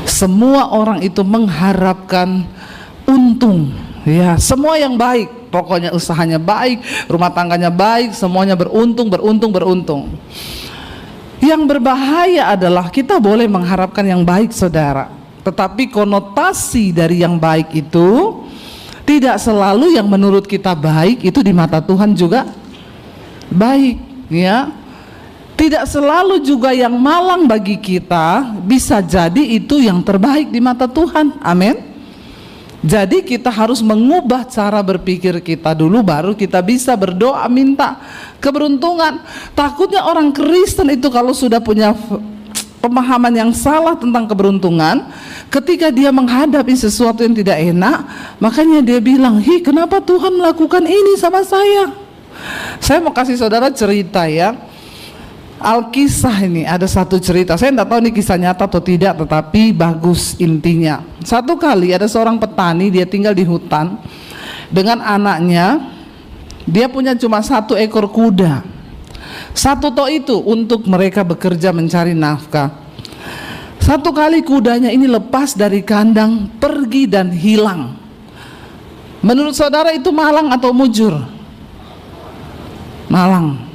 Semua orang itu mengharapkan untung, ya, semua yang baik, pokoknya usahanya baik, rumah tangganya baik, semuanya beruntung, beruntung, beruntung. Yang berbahaya adalah kita boleh mengharapkan yang baik, saudara, tetapi konotasi dari yang baik itu tidak selalu yang menurut kita baik itu di mata Tuhan juga baik, ya. Tidak selalu juga yang malang bagi kita bisa jadi itu yang terbaik di mata Tuhan. Amin. Jadi kita harus mengubah cara berpikir kita dulu, baru kita bisa berdoa minta keberuntungan. Takutnya orang Kristen itu kalau sudah punya pemahaman yang salah tentang keberuntungan, ketika dia menghadapi sesuatu yang tidak enak, makanya dia bilang, "Hi, kenapa Tuhan melakukan ini sama saya?" Saya mau kasih saudara cerita, ya. Alkisah ini ada satu cerita, saya tidak tahu ini kisah nyata atau tidak, tetapi bagus intinya. Satu kali ada seorang petani, dia tinggal di hutan dengan anaknya. Dia punya cuma 1 ekor kuda. 1 tok itu untuk mereka bekerja mencari nafkah. Satu kali kudanya ini lepas dari kandang, pergi dan hilang. Menurut saudara itu malang atau mujur? Malang.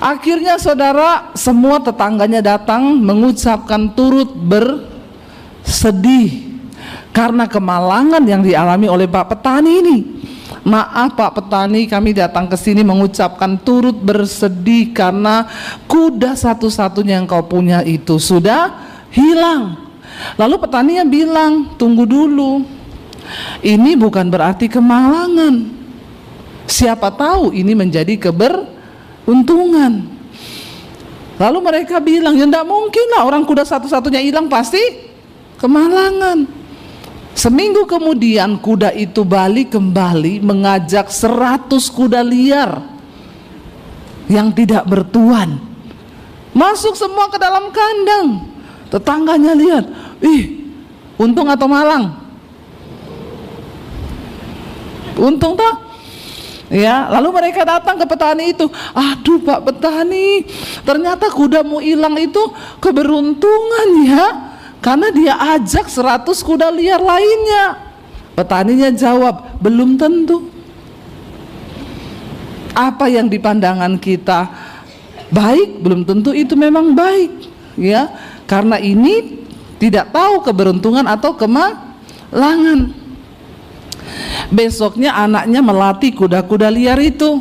Akhirnya saudara, semua tetangganya datang mengucapkan turut bersedih karena kemalangan yang dialami oleh Pak Petani ini. "Maaf Pak Petani, kami datang ke sini mengucapkan turut bersedih karena kuda satu-satunya yang kau punya itu sudah hilang." Lalu petaninya bilang, "Tunggu dulu, ini bukan berarti kemalangan. Siapa tahu ini menjadi keberuntungan." Lalu mereka bilang, "Ya enggak mungkin lah, orang kuda satu-satunya hilang pasti kemalangan." Seminggu kemudian kuda itu balik kembali mengajak 100 kuda liar yang tidak bertuan masuk semua ke dalam kandang. Tetangganya lihat, "Ih, untung atau malang?" Untung tak? Ya, lalu mereka datang ke petani itu, "Aduh Pak Petani, ternyata kudamu hilang itu keberuntungan ya, karena dia ajak 100 kuda liar lainnya." Petaninya jawab, "Belum tentu. Apa yang di pandangan kita baik belum tentu itu memang baik, ya, karena ini tidak tahu keberuntungan atau kemalangan." Besoknya anaknya melatih kuda-kuda liar itu.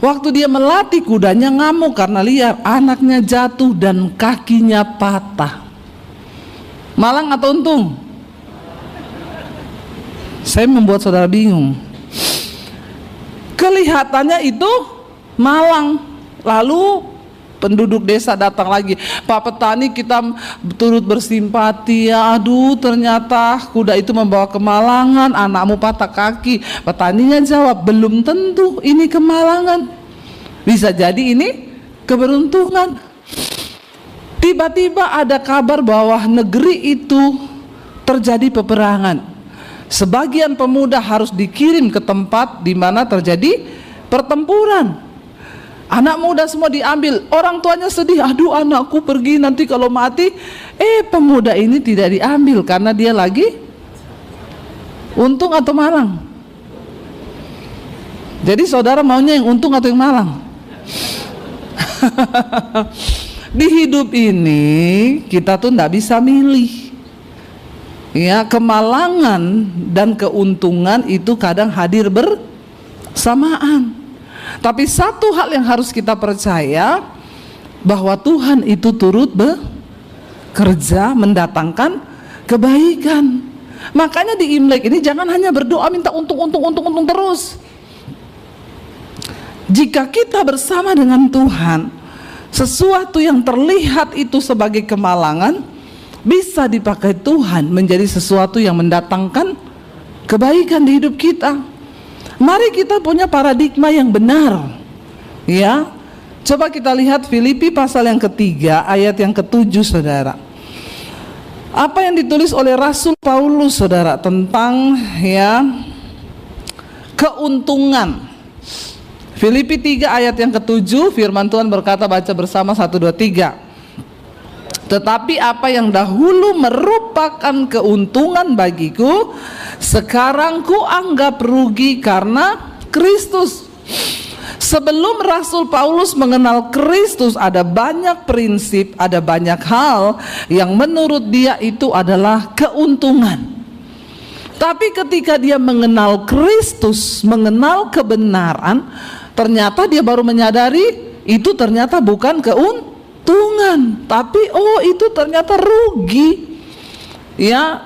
Waktu dia melatih, kudanya ngamuk karena liar, anaknya jatuh dan kakinya patah. Malang atau untung? Saya membuat saudara bingung. Kelihatannya itu malang. Lalu penduduk desa datang lagi, "Pak Petani, kita turut bersimpati ya. Aduh, ternyata kuda itu membawa kemalangan, anakmu patah kaki." Petaninya jawab, "Belum tentu ini kemalangan. Bisa jadi ini keberuntungan." Tiba-tiba ada kabar bahwa negeri itu terjadi peperangan. Sebagian pemuda harus dikirim ke tempat di mana terjadi pertempuran. Anak muda semua diambil, orang tuanya sedih, "Aduh, anakku pergi nanti kalau mati." Pemuda ini tidak diambil karena dia lagi untung atau malang. Jadi saudara maunya yang untung atau yang malang? Di hidup ini kita tuh tidak bisa milih, ya. Kemalangan dan keuntungan itu kadang hadir bersamaan. Tapi satu hal yang harus kita percaya, bahwa Tuhan itu turut bekerja mendatangkan kebaikan. Makanya di Imlek ini jangan hanya berdoa minta untung terus. Jika kita bersama dengan Tuhan, sesuatu yang terlihat itu sebagai kemalangan bisa dipakai Tuhan menjadi sesuatu yang mendatangkan kebaikan di hidup kita. Mari kita punya paradigma yang benar, ya. Coba kita lihat Filipi pasal yang ketiga ayat yang ke-7, saudara. Apa yang ditulis oleh Rasul Paulus, saudara, tentang, ya, keuntungan. Filipi 3 ayat yang ke-7, firman Tuhan berkata, baca bersama 1, 2, 3. Tetapi apa yang dahulu merupakan keuntungan bagiku, sekarang ku anggap rugi karena Kristus. Sebelum Rasul Paulus mengenal Kristus, ada banyak prinsip, ada banyak hal yang menurut dia itu adalah keuntungan. Tapi ketika dia mengenal Kristus, mengenal kebenaran, ternyata dia baru menyadari itu ternyata bukan keuntungan, tapi itu ternyata rugi. Ya,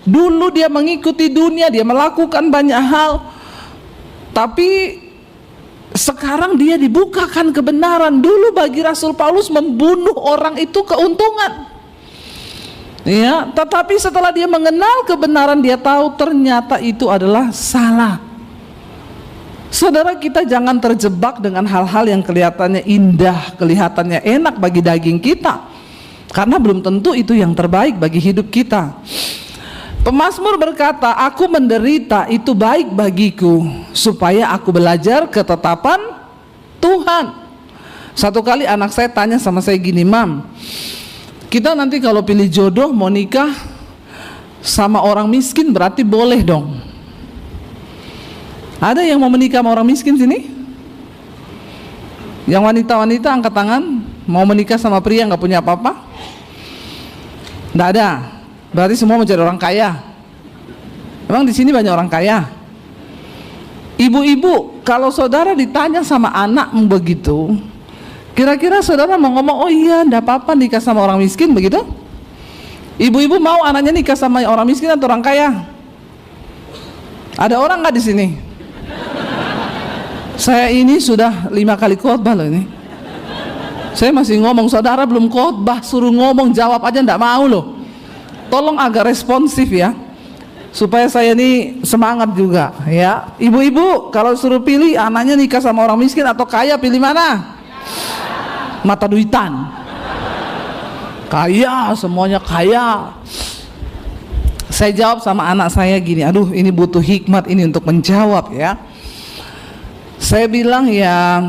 dulu dia mengikuti dunia, dia melakukan banyak hal, tapi sekarang dia dibukakan kebenaran. Dulu bagi Rasul Paulus membunuh orang itu keuntungan. Ya, tetapi setelah dia mengenal kebenaran, dia tahu ternyata itu adalah salah. Saudara, kita jangan terjebak dengan hal-hal yang kelihatannya indah, kelihatannya enak bagi daging kita, karena belum tentu itu yang terbaik bagi hidup kita. Pemazmur berkata, aku menderita itu baik bagiku, supaya aku belajar ketetapan Tuhan. Satu kali anak saya tanya sama saya gini, Mam, kita nanti kalau pilih jodoh mau nikah sama orang miskin berarti boleh dong? Ada yang mau menikah sama orang miskin sini? Yang wanita-wanita angkat tangan. Mau menikah sama pria nggak punya apa-apa? Nggak ada. Berarti semua mencari orang kaya. Emang di sini banyak orang kaya? Ibu-ibu, kalau saudara ditanya sama anak begitu, kira-kira saudara mau ngomong, oh iya enggak apa-apa nikah sama orang miskin begitu? Ibu-ibu mau anaknya nikah sama orang miskin atau orang kaya? Ada orang nggak di sini? Saya ini sudah 5 kali khotbah loh ini. Saya masih ngomong, saudara belum khotbah suruh ngomong, jawab aja enggak mau loh. Tolong agak responsif ya, supaya saya ini semangat juga ya. Ibu-ibu kalau suruh pilih anaknya nikah sama orang miskin atau kaya, pilih mana? Mata duitan. Kaya, semuanya kaya. Saya jawab sama anak saya gini, aduh ini butuh hikmat ini untuk menjawab ya. Saya bilang ya,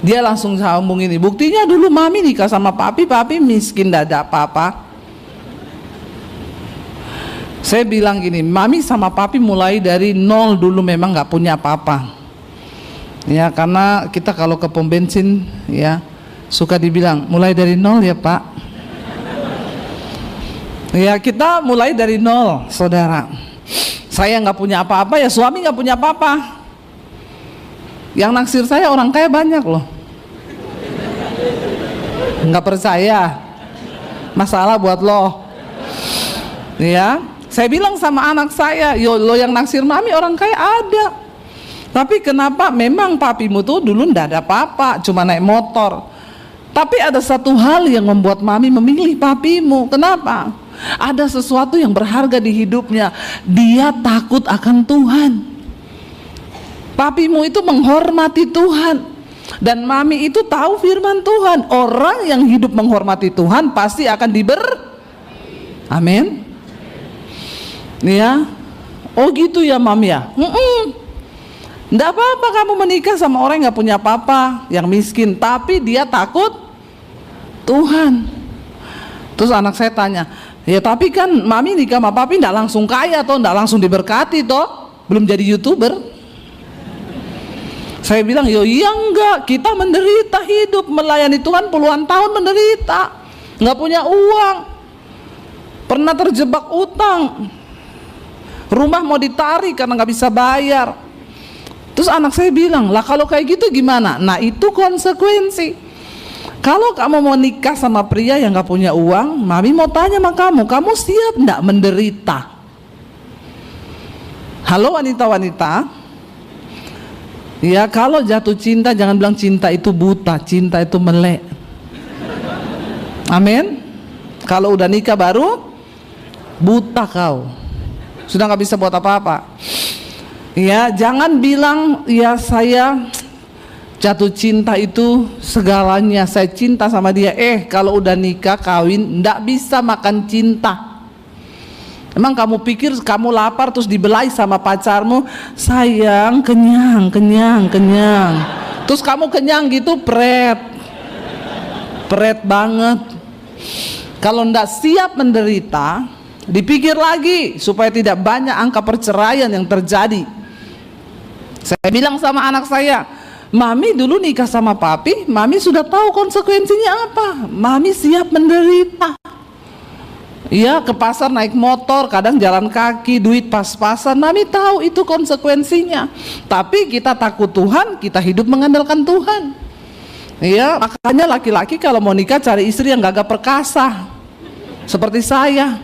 dia langsung sambung ini, buktinya dulu mami nikah sama papi, papi miskin tidak ada apa-apa. Saya bilang gini, mami sama papi mulai dari nol dulu memang nggak punya apa-apa. Ya karena kita kalau ke pom bensin ya suka dibilang mulai dari nol ya pak. Ya kita mulai dari nol saudara. Saya nggak punya apa-apa, ya suami nggak punya apa-apa. Yang naksir saya orang kaya banyak loh. Nggak percaya, masalah buat lo. Ya, saya bilang sama anak saya, yo lo yang naksir mami orang kaya ada. Tapi kenapa memang papimu tuh dulu ndak ada apa-apa, cuma naik motor. Tapi ada satu hal yang membuat mami memilih papimu. Kenapa? Ada sesuatu yang berharga di hidupnya. Dia takut akan Tuhan. Papimu itu menghormati Tuhan. Dan mami itu tahu firman Tuhan. Orang yang hidup menghormati Tuhan pasti akan amin. Ya. Oh gitu ya mami ya. Nggak apa-apa kamu menikah sama orang yang gak punya apa-apa, yang miskin, tapi dia takut Tuhan. Terus anak saya tanya, ya tapi kan mami nikah sama papi nggak langsung kaya toh, nggak langsung diberkati toh, belum jadi YouTuber. Saya bilang, yo iya enggak, kita menderita hidup melayani Tuhan puluhan tahun menderita, nggak punya uang, pernah terjebak utang, rumah mau ditarik karena nggak bisa bayar. Terus anak saya bilang, lah kalau kayak gitu gimana? Nah itu konsekuensi. Kalau kamu mau nikah sama pria yang gak punya uang, mami mau tanya sama kamu siap gak menderita? Halo wanita-wanita. Ya kalau jatuh cinta jangan bilang cinta itu buta, cinta itu melek. Amin. Kalau udah nikah baru buta kau, sudah gak bisa buat apa-apa. Ya jangan bilang ya saya jatuh cinta itu segalanya, saya cinta sama dia. Kalau udah nikah kawin ndak bisa makan cinta. Emang kamu pikir kamu lapar terus dibelai sama pacarmu, sayang kenyang, Terus kamu kenyang gitu, pret banget. Kalau tidak siap menderita, dipikir lagi supaya tidak banyak angka perceraian yang terjadi. Saya bilang sama anak saya, Mami dulu nikah sama papi, Mami sudah tahu konsekuensinya apa. Mami siap menderita. Ya, ke pasar naik motor, kadang jalan kaki, duit pas-pasan. Mami tahu itu konsekuensinya. Tapi kita takut Tuhan, kita hidup mengandalkan Tuhan. Ya, makanya laki-laki kalau mau nikah cari istri yang gagah perkasa. Seperti saya.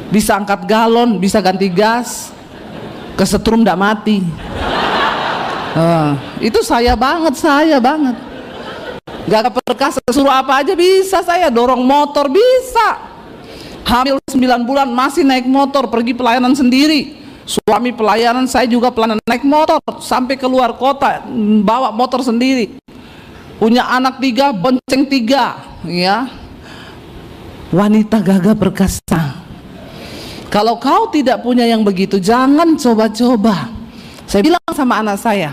Bisa angkat galon, bisa ganti gas, kesetrum tidak mati. Itu saya banget. Gagah perkasa, suruh apa aja bisa saya, dorong motor bisa. Hamil 9 bulan masih naik motor pergi pelayanan sendiri. Suami pelayanan, saya juga pelayanan naik motor sampai keluar kota, bawa motor sendiri. Punya anak 3, bonceng 3, ya. Wanita gagah perkasa. Kalau kau tidak punya yang begitu, jangan coba-coba. Saya bilang sama anak saya,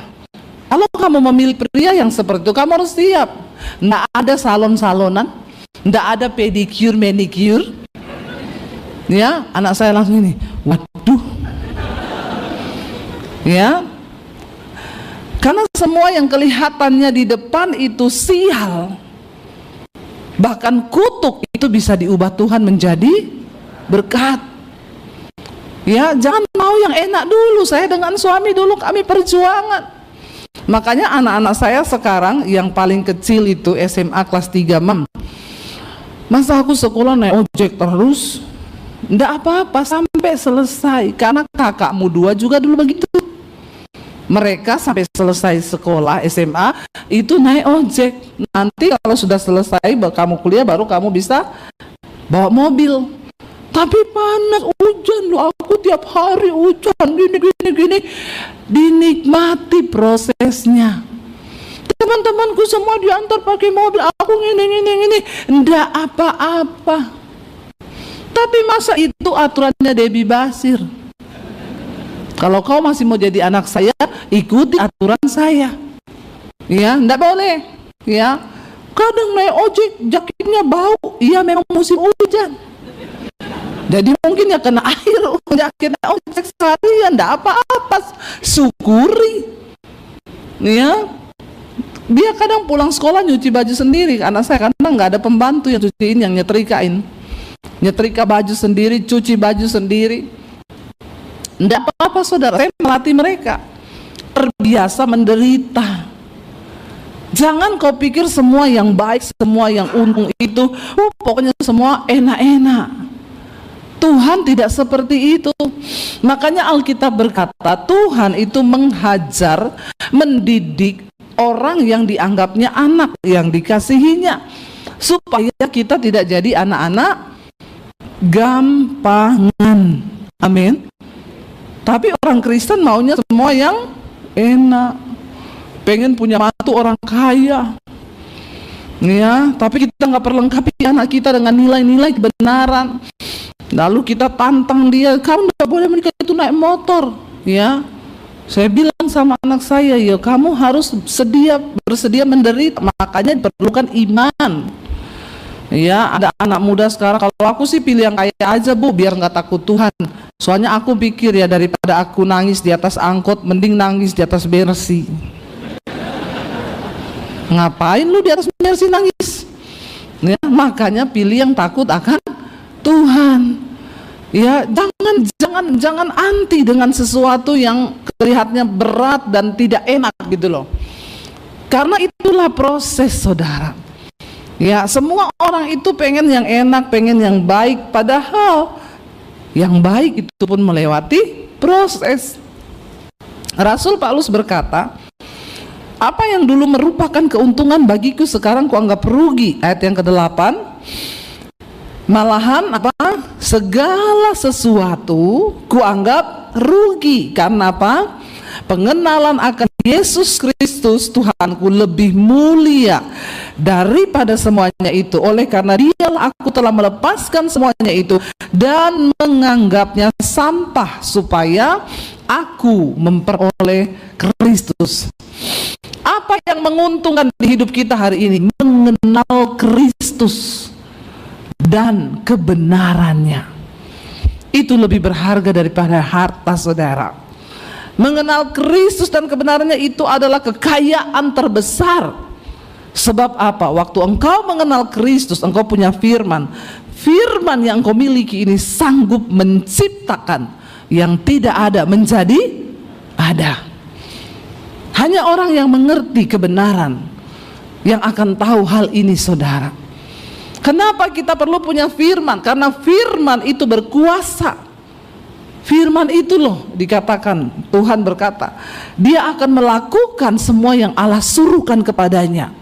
kalau kamu memilih pria yang seperti itu, kamu harus siap. Nggak ada salon-salonan, nggak ada pedicure, manicure. Ya, anak saya langsung ini, waduh. Ya, karena semua yang kelihatannya di depan itu sial, bahkan kutuk, itu bisa diubah Tuhan menjadi berkat. Ya, jangan mau yang enak dulu. Saya dengan suami dulu kami perjuangan. Makanya anak-anak saya sekarang yang paling kecil itu SMA kelas 3, Mam, masa aku sekolah naik ojek terus? Nggak apa-apa sampai selesai, karena kakakmu 2 juga dulu begitu. Mereka sampai selesai sekolah SMA itu naik ojek. Nanti kalau sudah selesai kamu kuliah baru kamu bisa bawa mobil. Tapi panas, hujan loh, aku tiap hari hujan gini. Dinikmati prosesnya. Teman-temanku semua diantar pakai mobil, aku gini. Nggak apa-apa. Tapi masa itu aturannya Debbie Basir? Kalau kau masih mau jadi anak saya, ikuti aturan saya. Ya, enggak boleh. Ya, kadang naik ojek jaketnya bau. Iya, memang musim hujan. Jadi mungkin ya kena air jaketnya ojek seharian, enggak apa-apa. Syukuri. Ya, dia kadang pulang sekolah nyuci baju sendiri. Anak saya karena nggak ada pembantu yang cuciin, yang nyetrikain. Nyetrika baju sendiri, cuci baju sendiri. Tidak apa-apa saudara, saya melatih mereka terbiasa menderita. Jangan kau pikir semua yang baik, semua yang untung itu pokoknya semua enak-enak. Tuhan tidak seperti itu. Makanya Alkitab berkata Tuhan itu menghajar, mendidik orang yang dianggapnya anak, yang dikasihinya, supaya kita tidak jadi anak-anak gampangan. Amin. Tapi orang Kristen maunya semua yang enak, pengen punya mantu orang kaya, ya. Tapi kita nggak perlengkapi anak kita dengan nilai-nilai kebenaran. Lalu kita tantang dia, kamu nggak boleh menikah itu naik motor, ya. Saya bilang sama anak saya, ya kamu harus bersedia menderita. Makanya diperlukan iman. Ya, ada anak muda sekarang, kalau aku sih pilih yang kaya aja Bu, biar nggak takut Tuhan. Soalnya aku pikir ya, daripada aku nangis di atas angkot, mending nangis di atas Mercy. Ngapain lu di atas Mercy nangis? Ya, makanya pilih yang takut akan Tuhan. Ya, jangan anti dengan sesuatu yang kelihatannya berat dan tidak enak gitu loh. Karena itulah proses saudara. Ya, semua orang itu pengen yang enak, pengen yang baik, padahal yang baik itu pun melewati proses. Rasul Paulus berkata, apa yang dulu merupakan keuntungan bagiku sekarang kuanggap rugi. Ayat yang ke-8, malahan apa? Segala sesuatu kuanggap rugi. Karena apa? Pengenalan akan Yesus Kristus Tuhanku lebih mulia daripada semuanya itu. Oleh karena Dialah aku telah melepaskan semuanya itu dan menganggapnya sampah supaya aku memperoleh Kristus. Apa yang menguntungkan di hidup kita hari ini? Mengenal Kristus. dan kebenarannya. Itu lebih berharga daripada harta, saudara. Mengenal Kristus dan kebenarannya itu adalah kekayaan terbesar. Sebab apa? Waktu engkau mengenal Kristus, engkau punya firman. Firman yang engkau miliki ini sanggup menciptakan yang tidak ada menjadi ada. Hanya orang yang mengerti kebenaran yang akan tahu hal ini, saudara. Kenapa kita perlu punya firman? Karena firman itu berkuasa. Firman itu loh dikatakan, Tuhan berkata, Dia akan melakukan semua yang Allah suruhkan kepadanya.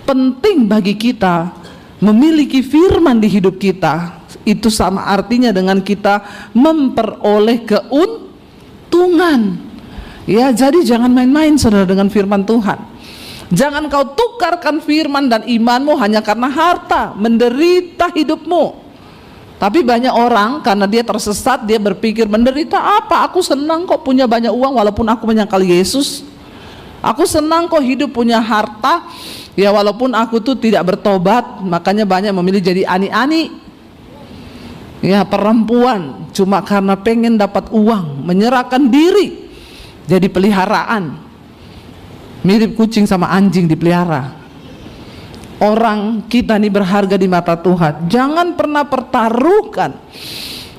Penting bagi kita memiliki firman di hidup kita. Itu sama artinya dengan kita memperoleh keuntungan. Ya, jadi jangan main-main, saudara, dengan firman Tuhan. Jangan kau tukarkan firman dan imanmu hanya karena harta, menderita hidupmu. Tapi banyak orang karena dia tersesat, dia berpikir, menderita apa? Aku senang kok punya banyak uang walaupun aku menyangkal Yesus. Aku senang kok hidup punya harta, ya walaupun aku tuh tidak bertobat. Makanya banyak memilih jadi ani-ani, ya perempuan, cuma karena pengen dapat uang, menyerahkan diri jadi peliharaan. Mirip kucing sama anjing dipelihara. Orang kita ini berharga di mata Tuhan. Jangan pernah pertaruhkan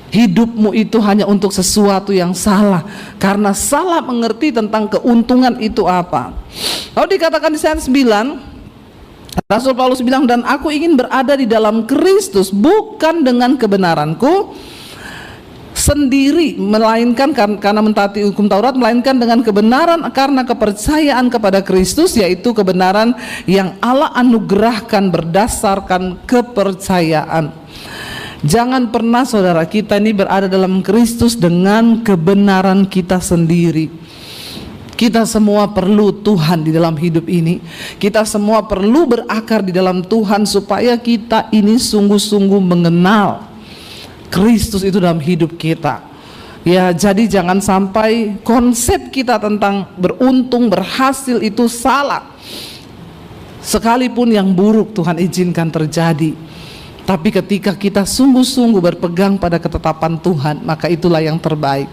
hidupmu itu hanya untuk sesuatu yang salah, karena salah mengerti tentang keuntungan itu apa. Lalu dikatakan di ayat 9, Rasul Paulus bilang, dan aku ingin berada di dalam Kristus bukan dengan kebenaranku sendiri, melainkan karena mentaati hukum Taurat, melainkan dengan kebenaran karena kepercayaan kepada Kristus, yaitu kebenaran yang Allah anugerahkan berdasarkan kepercayaan. Jangan pernah, saudara, kita ini berada dalam Kristus dengan kebenaran kita sendiri. Kita semua perlu Tuhan di dalam hidup ini. Kita semua perlu berakar di dalam Tuhan supaya kita ini sungguh-sungguh mengenal Kristus itu dalam hidup kita. Ya, jadi jangan sampai konsep kita tentang beruntung, berhasil itu salah. Sekalipun yang buruk Tuhan izinkan terjadi, tapi ketika kita sungguh-sungguh berpegang pada ketetapan Tuhan, maka itulah yang terbaik.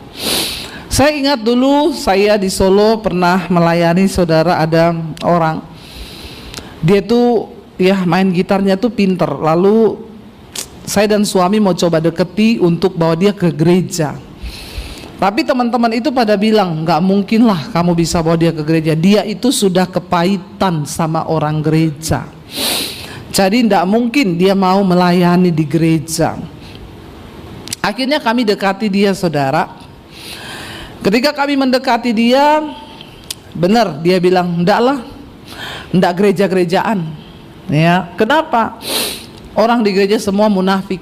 Saya ingat dulu saya di Solo pernah melayani, saudara, ada orang, dia tuh ya main gitarnya tuh pinter. Lalu saya dan suami mau coba deketi untuk bawa dia ke gereja. Tapi teman-teman itu pada bilang, nggak mungkin lah kamu bisa bawa dia ke gereja. Dia itu sudah kepahitan sama orang gereja. Jadi tidak mungkin dia mau melayani di gereja. Akhirnya kami dekati dia, saudara. Ketika kami mendekati dia, benar dia bilang, enggak lah, enggak gereja-gerejaan. Ya, kenapa? Orang di gereja semua munafik.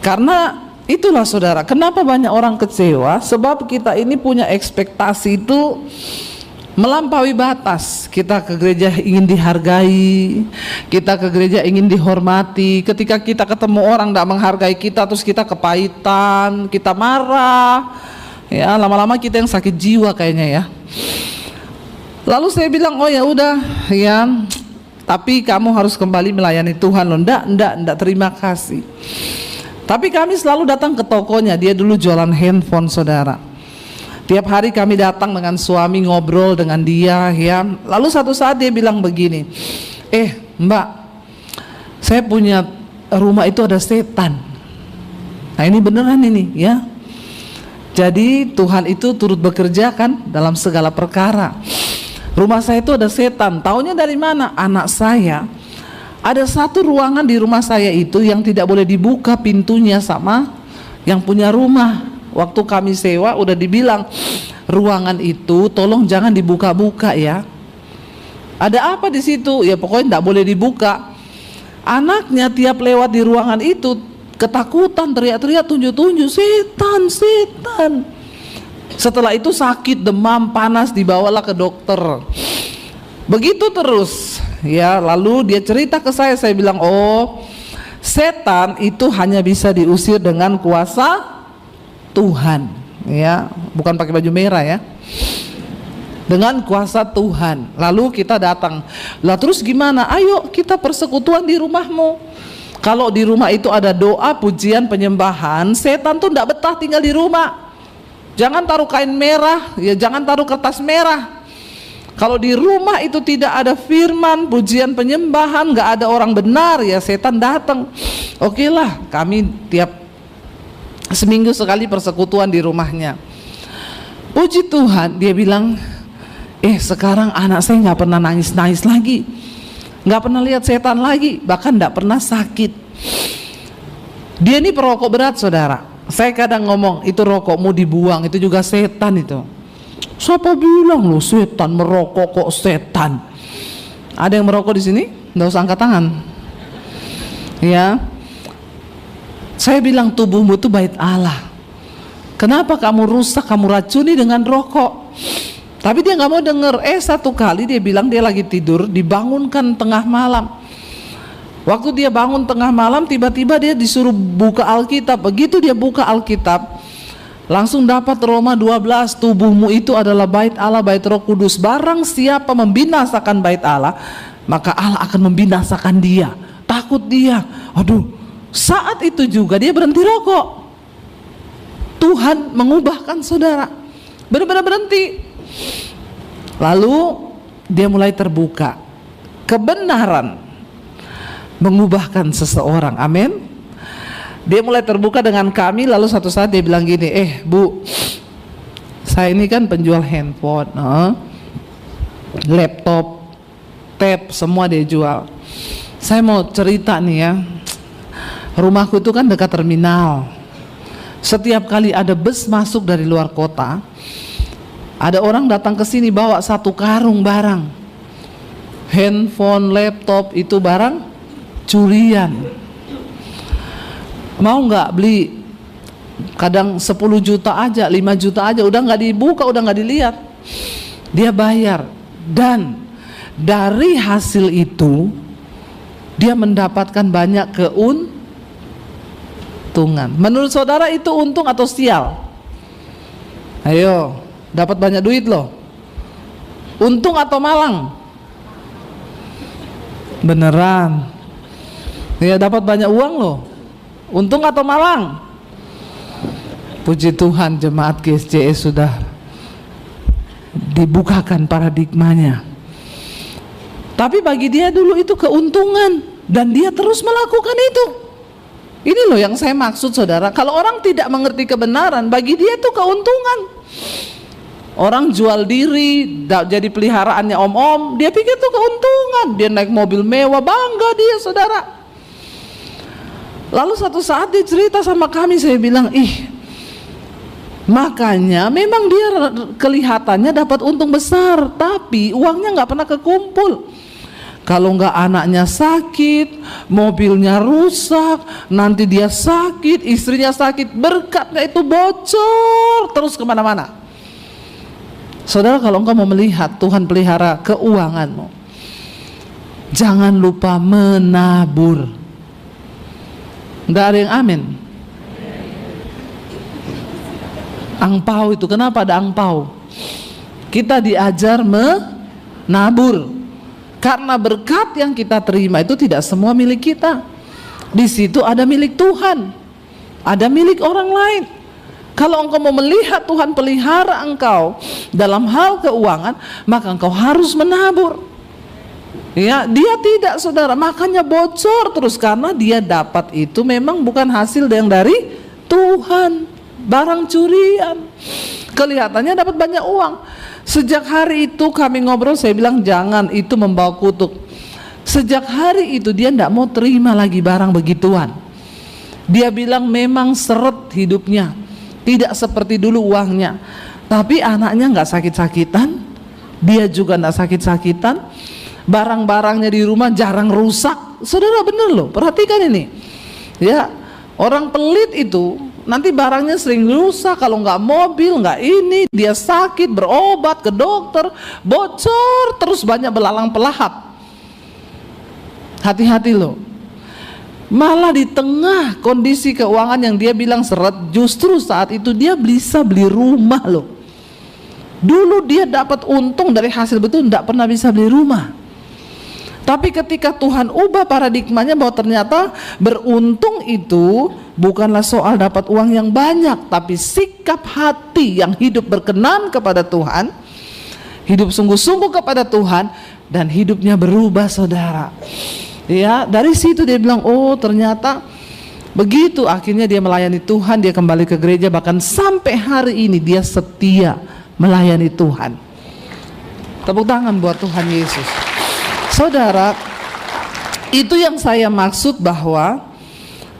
Karena itulah, saudara, kenapa banyak orang kecewa? Sebab kita ini punya ekspektasi itu melampaui batas. Kita ke gereja ingin dihargai, kita ke gereja ingin dihormati. Ketika kita ketemu orang tidak menghargai kita, terus kita kepahitan, kita marah. Ya, lama-lama kita yang sakit jiwa kayaknya ya. Lalu saya bilang, oh ya udah, ya, tapi kamu harus kembali melayani Tuhan loh. Enggak, terima kasih. Tapi kami selalu datang ke tokonya. Dia dulu jualan handphone, saudara. Tiap hari kami datang dengan suami, ngobrol dengan dia, ya. Lalu satu saat dia bilang begini, Mbak, saya punya rumah itu ada setan. Nah ini beneran ini, ya. Jadi Tuhan itu turut bekerja kan dalam segala perkara. Rumah saya itu ada setan. Taunya dari mana? Anak saya, ada satu ruangan di rumah saya itu yang tidak boleh dibuka pintunya sama yang punya rumah. Waktu kami sewa udah dibilang, ruangan itu tolong jangan dibuka-buka ya. Ada apa di situ? Ya pokoknya tidak boleh dibuka. Anaknya tiap lewat di ruangan itu ketakutan, teriak-teriak, tunjuk-tunjuk, setan. Setelah itu sakit, demam, panas, dibawalah ke dokter. Begitu terus ya. Lalu dia cerita ke saya bilang, oh, setan itu hanya bisa diusir dengan kuasa Tuhan, ya, bukan pakai baju merah ya, dengan kuasa Tuhan. Lalu kita datang, lah terus gimana? Ayo kita persekutuan di rumahmu. Kalau di rumah itu ada doa, pujian, penyembahan, setan tuh tidak betah tinggal di rumah. Jangan taruh kain merah, ya jangan taruh kertas merah. Kalau di rumah itu tidak ada firman, pujian, penyembahan, nggak ada orang benar, ya setan datang. Oke lah, kami tiap seminggu sekali persekutuan di rumahnya. Puji Tuhan, dia bilang, sekarang anak saya nggak pernah nangis-nangis lagi, nggak pernah lihat setan lagi, bahkan nggak pernah sakit. Dia ini perokok berat, saudara. Saya kadang ngomong, itu rokokmu dibuang, itu juga setan itu. Siapa bilang lo setan merokok kok setan? Ada yang merokok di sini? Nggak usah angkat tangan. Ya, saya bilang tubuhmu itu bait Allah. Kenapa kamu rusak, kamu racuni dengan rokok? Tapi dia nggak mau denger. Satu kali dia bilang dia lagi tidur, dibangunkan tengah malam. Waktu dia bangun tengah malam, tiba-tiba dia disuruh buka Alkitab. Begitu dia buka Alkitab, langsung dapat Roma 12, tubuhmu itu adalah bait Allah, bait Roh Kudus. Barang siapa membinasakan bait Allah, maka Allah akan membinasakan dia. Takut dia. Aduh, saat itu juga dia berhenti rokok. Tuhan mengubahkan saudara, benar-benar berhenti. Lalu dia mulai terbuka. Kebenaran mengubahkan seseorang, amin. Dia mulai terbuka dengan kami. Lalu satu saat dia bilang gini, Bu, saya ini kan penjual handphone, laptop, tab, semua dia jual. Saya mau cerita nih ya, rumahku itu kan dekat terminal. Setiap kali ada bus masuk dari luar kota, ada orang datang ke sini bawa satu karung barang, handphone, laptop, itu barang curian. Mau nggak beli? Kadang 10 juta aja, 5 juta aja, udah nggak dibuka, udah nggak dilihat. Dia bayar, dan dari hasil itu dia mendapatkan banyak keuntungan. Menurut saudara itu untung atau sial? Ayo, dapat banyak duit loh. Untung atau malang? Beneran. Ya, dapat banyak uang loh. Untung atau malang? Puji Tuhan, jemaat GSJS sudah dibukakan paradigmanya. Tapi bagi dia dulu itu keuntungan, dan dia terus melakukan itu. Ini loh yang saya maksud, saudara. Kalau orang tidak mengerti kebenaran, bagi dia itu keuntungan. Orang jual diri jadi peliharaannya om-om, dia pikir itu keuntungan. Dia naik mobil mewah, bangga dia, saudara. Lalu satu saat dia cerita sama kami, saya bilang, makanya memang dia kelihatannya dapat untung besar, tapi uangnya nggak pernah kekumpul. Kalau nggak anaknya sakit, mobilnya rusak, nanti dia sakit, istrinya sakit, berkatnya itu bocor terus kemana-mana. Saudara, kalau engkau mau melihat Tuhan pelihara keuanganmu, jangan lupa menabur. Nggak ada yang amin. Angpau itu, kenapa ada angpau? Kita diajar menabur. Karena berkat yang kita terima itu tidak semua milik kita. Di situ ada milik Tuhan, ada milik orang lain. Kalau engkau mau melihat Tuhan pelihara engkau dalam hal keuangan, maka engkau harus menabur. Ya, dia tidak, saudara, makanya bocor terus karena dia dapat itu memang bukan hasil yang dari Tuhan, barang curian. Kelihatannya dapat banyak uang. Sejak hari itu kami ngobrol, saya bilang jangan, itu membawa kutuk. Sejak hari itu dia tidak mau terima lagi barang begituan. Dia bilang memang seret hidupnya, tidak seperti dulu uangnya. Tapi anaknya nggak sakit-sakitan, dia juga nggak sakit-sakitan. Barang-barangnya di rumah jarang rusak. Saudara, bener loh, perhatikan ini. Ya, orang pelit itu nanti barangnya sering rusak. Kalau nggak mobil, nggak ini, dia sakit, berobat ke dokter, bocor terus, banyak belalang pelahap. Hati-hati loh. Malah di tengah kondisi keuangan yang dia bilang seret, justru saat itu dia bisa beli rumah loh. Dulu dia dapat untung dari hasil betul, tidak pernah bisa beli rumah. Tapi ketika Tuhan ubah paradigmanya bahwa ternyata beruntung itu bukanlah soal dapat uang yang banyak, tapi sikap hati yang hidup berkenan kepada Tuhan, hidup sungguh-sungguh kepada Tuhan, dan hidupnya berubah, saudara. Ya, dari situ dia bilang, oh ternyata begitu. Akhirnya dia melayani Tuhan, dia kembali ke gereja, bahkan sampai hari ini dia setia melayani Tuhan. Tepuk tangan buat Tuhan Yesus. Saudara, itu yang saya maksud, bahwa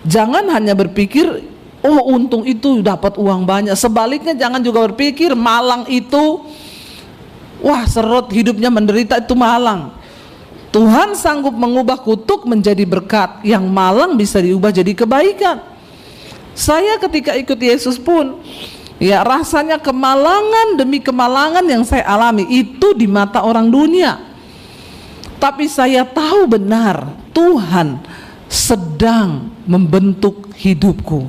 jangan hanya berpikir, oh untung itu dapat uang banyak. Sebaliknya jangan juga berpikir malang itu, wah serot hidupnya menderita, itu malang. Tuhan sanggup mengubah kutuk menjadi berkat, yang malang bisa diubah jadi kebaikan. Saya ketika ikut Yesus pun, ya rasanya kemalangan demi kemalangan yang saya alami itu di mata orang dunia. Tapi saya tahu benar Tuhan sedang membentuk hidupku.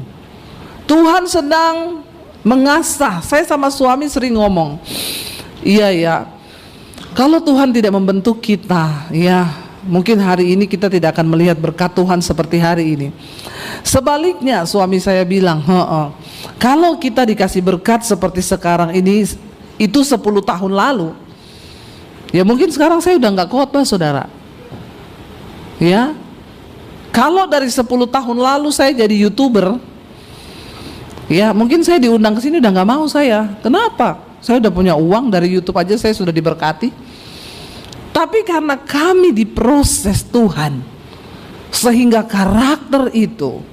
Tuhan sedang mengasah. Saya sama suami sering ngomong, iya ya, kalau Tuhan tidak membentuk kita, ya mungkin hari ini kita tidak akan melihat berkat Tuhan seperti hari ini. Sebaliknya suami saya bilang, kalau kita dikasih berkat seperti sekarang ini, itu 10 tahun lalu, ya mungkin sekarang saya udah nggak khotbah, saudara. Ya, kalau dari 10 tahun lalu saya jadi YouTuber, ya mungkin saya diundang ke sini udah nggak mau saya. Kenapa? Saya udah punya uang, dari YouTube aja saya sudah diberkati. Tapi karena kami diproses Tuhan, sehingga karakter itu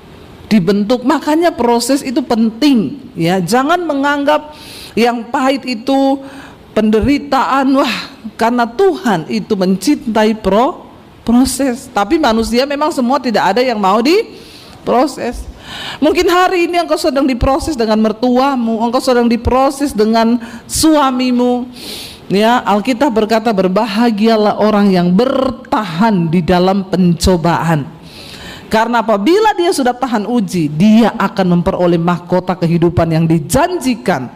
dibentuk. Makanya proses itu penting, ya. Jangan menganggap yang pahit itu penderitaan, wah karena Tuhan itu mencintai proses. Tapi manusia memang semua tidak ada yang mau diproses. Mungkin hari ini engkau sedang diproses dengan mertuamu, engkau sedang diproses dengan suamimu. Ya, Alkitab berkata, berbahagialah orang yang bertahan di dalam pencobaan. Karena apabila dia sudah tahan uji, dia akan memperoleh mahkota kehidupan yang dijanjikan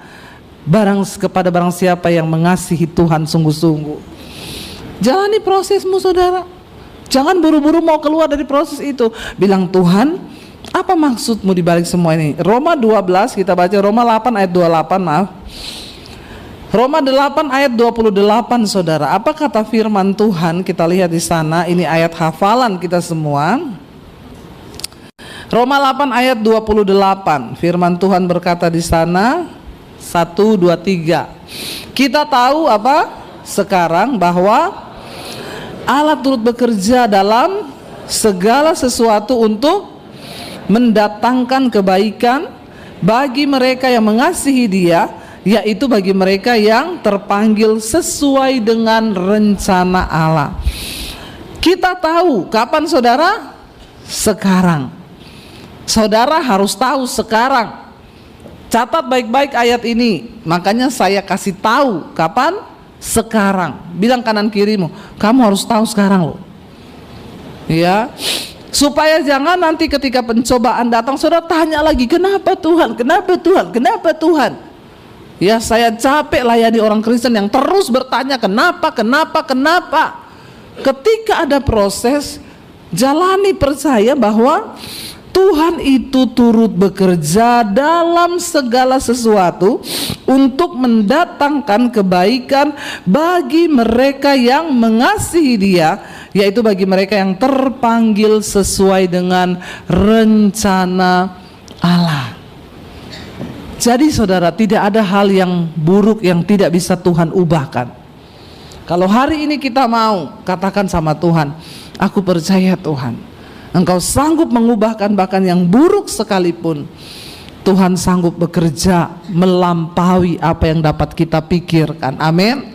kepada barang siapa yang mengasihi Tuhan sungguh-sungguh. Jalani prosesmu, saudara. Jangan buru-buru mau keluar dari proses itu. Bilang, Tuhan, apa maksudmu di balik semua ini? Roma 12, kita baca Roma 8 ayat 28, maaf. Roma 8 ayat 28, saudara. Apa kata firman Tuhan? Kita lihat di sana. Ini ayat hafalan kita semua. Roma 8 ayat 28. Firman Tuhan berkata di sana, 1, 2, 3. Kita tahu apa? Sekarang bahwa Allah turut bekerja dalam segala sesuatu untuk mendatangkan kebaikan bagi mereka yang mengasihi Dia, yaitu bagi mereka yang terpanggil sesuai dengan rencana Allah. Kita tahu kapan, saudara? Sekarang. Saudara harus tahu sekarang. Catat baik-baik ayat ini. Makanya saya kasih tahu kapan? Sekarang. Bilang kanan kirimu, kamu harus tahu sekarang loh. Ya, supaya jangan nanti ketika pencobaan datang saudara tanya lagi, kenapa Tuhan? Kenapa Tuhan? Kenapa Tuhan? Ya, saya capek layani orang Kristen yang terus bertanya kenapa. Ketika ada proses, jalani, percaya bahwa Tuhan itu turut bekerja dalam segala sesuatu untuk mendatangkan kebaikan bagi mereka yang mengasihi Dia, yaitu bagi mereka yang terpanggil sesuai dengan rencana Allah. Jadi saudara, tidak ada hal yang buruk yang tidak bisa Tuhan ubahkan. Kalau hari ini kita mau katakan sama Tuhan, aku percaya Tuhan, Engkau sanggup mengubahkan bahkan yang buruk sekalipun. Tuhan sanggup bekerja melampaui apa yang dapat kita pikirkan. Amin.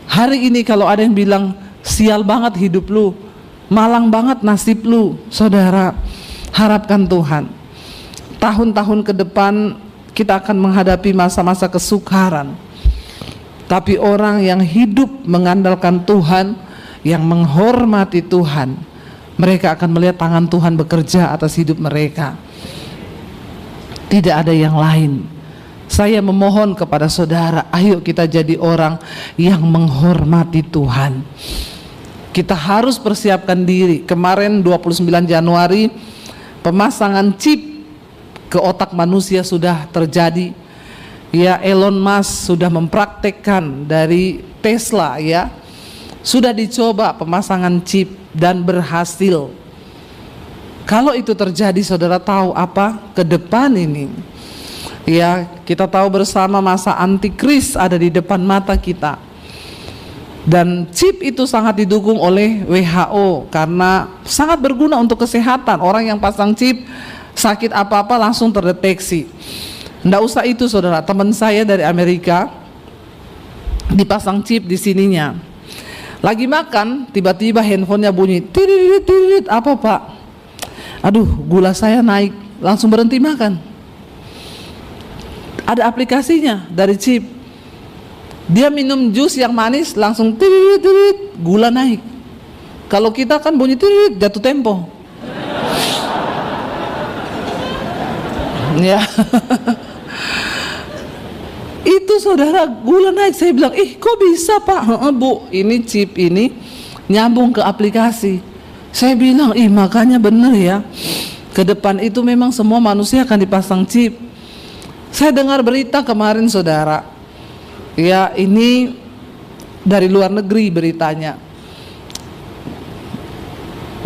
Hari ini kalau ada yang bilang sial banget hidup lu, malang banget nasib lu, saudara, harapkan Tuhan. Tahun-tahun ke depan kita akan menghadapi masa-masa kesukaran. Tapi orang yang hidup mengandalkan Tuhan, yang menghormati Tuhan, mereka akan melihat tangan Tuhan bekerja atas hidup mereka. Tidak ada yang lain. Saya memohon kepada saudara, ayo kita jadi orang yang menghormati Tuhan. Kita harus persiapkan diri. Kemarin 29 Januari pemasangan chip ke otak manusia sudah terjadi. Ya, Elon Musk sudah mempraktekkan dari Tesla, ya. Sudah dicoba pemasangan chip dan berhasil. Kalau itu terjadi, saudara tahu apa ke depan ini? Ya, kita tahu bersama masa antikris ada di depan mata kita. Dan chip itu sangat didukung oleh WHO karena sangat berguna untuk kesehatan. Orang yang pasang chip, sakit apa-apa langsung terdeteksi. Nggak usah itu, saudara. Teman saya dari Amerika dipasang chip di sininya. Lagi makan, tiba-tiba handphonenya bunyi, tirit tirit. Apa pak? Aduh, gula saya naik. Langsung berhenti makan. Ada aplikasinya dari chip. Dia minum jus yang manis, langsung tirit tirit, gula naik. Kalau kita kan bunyi tirit, jatuh tempo. Ya. Itu saudara, gula naik. Saya bilang, kok bisa pak? Bu, ini chip ini nyambung ke aplikasi. Saya bilang, makanya bener ya, ke depan itu memang semua manusia akan dipasang chip. Saya dengar berita kemarin, saudara, ya, ini dari luar negeri beritanya.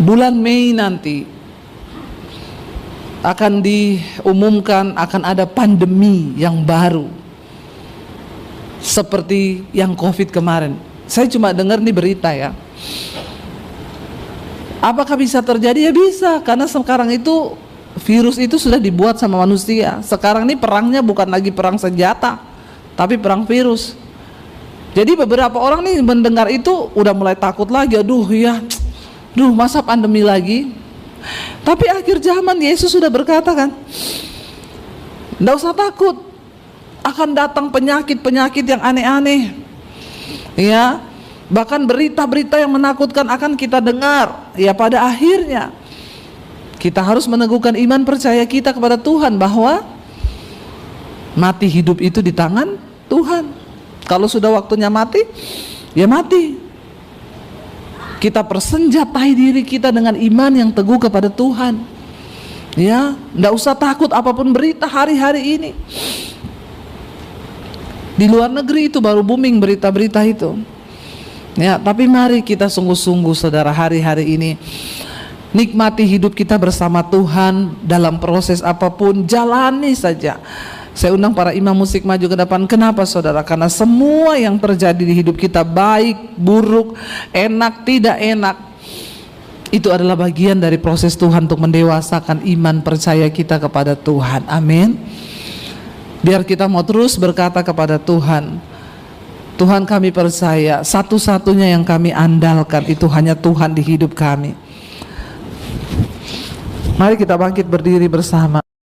Bulan Mei nanti akan diumumkan akan ada pandemi yang baru seperti yang COVID kemarin. Saya cuma dengar nih berita ya. Apakah bisa terjadi? Ya bisa, karena sekarang itu virus itu sudah dibuat sama manusia. Sekarang ini perangnya bukan lagi perang senjata, tapi perang virus. Jadi beberapa orang nih mendengar itu udah mulai takut lagi. Aduh ya, masa pandemi lagi. Tapi akhir zaman Yesus sudah berkata kan, nggak usah takut, akan datang penyakit-penyakit yang aneh-aneh. Ya, bahkan berita-berita yang menakutkan akan kita dengar. Ya, pada akhirnya kita harus meneguhkan iman percaya kita kepada Tuhan bahwa mati hidup itu di tangan Tuhan. Kalau sudah waktunya mati, ya mati. Kita persenjatai diri kita dengan iman yang teguh kepada Tuhan. Ya, enggak usah takut apapun berita hari-hari ini. Di luar negeri itu baru booming berita-berita itu. Ya, tapi mari kita sungguh-sungguh saudara hari-hari ini nikmati hidup kita bersama Tuhan dalam proses apapun, jalani saja. Saya undang para imam musik maju ke depan. Kenapa saudara? Karena semua yang terjadi di hidup kita, baik, buruk, enak, tidak enak, itu adalah bagian dari proses Tuhan untuk mendewasakan iman percaya kita kepada Tuhan. Amin. Biar kita mau terus berkata kepada Tuhan, Tuhan kami percaya satu-satunya yang kami andalkan itu hanya Tuhan di hidup kami. Mari kita bangkit berdiri bersama.